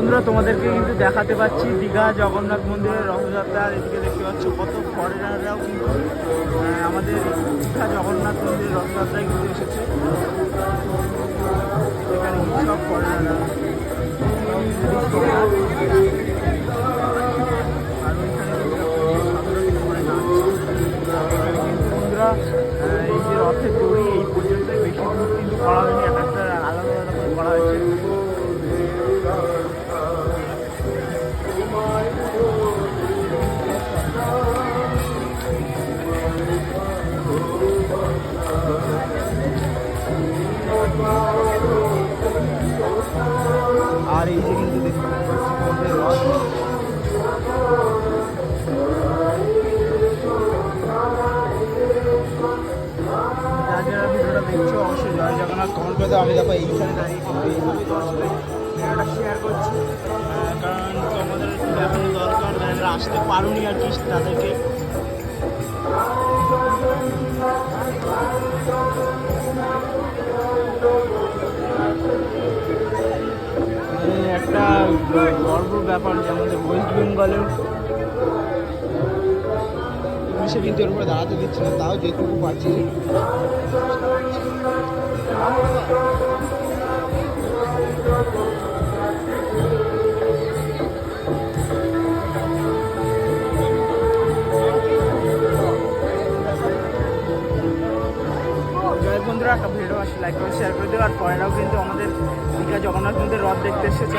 বন্ধুরা তোমাদেরকে কিন্তু দেখাতে পাচ্ছি দীঘা জগন্নাথ মন্দিরের রথযাত্রা। এদিকে দেখতে পাচ্ছ কত ফরেনাররাও কিন্তু আমাদের দীঘা জগন্নাথ মন্দিরের রথযাত্রায় কিন্তু এসেছে। এখানে কিন্তু সব ফরেনাররা আর ওইখানে বন্ধুরা এই যে রথের দড়ি এই পর্যন্ত বেশি দূর কিন্তু করা হয়নি, এক একটা আলাদা আলাদা করে করা হয়েছে। আর এই যে কিন্তু দেখতে পাচ্ছি রথ। যারা ভিডিওটা দেখছো অবশ্যই জয় জগন্নাথ কমেন্ট করে দাও। আমি দেখো এইখানে দাঁড়িয়ে কিন্তু এইভাবে দর্শকের ভিডিওটা শেয়ার করছি, কারণ তোমাদের একটু দেখানো দরকার, যারা আসতে পারোনি আর কি তাদেরকে। একটা গর্ব ব্যাপার যে আমাদের ওয়েস্ট বেঙ্গলের পুলিশে কিন্তু এর উপরে দাঁড়াতে দিচ্ছে না, তাও যেটুকু পারছি। বন্ধুরা একটা ভিডিও আসলে লাইক করে শেয়ার করে দেবো। আর পরেরাও কিন্তু আমাদের দীঘা জগন্নাথ মন্দির রথ দেখতে এসেছে।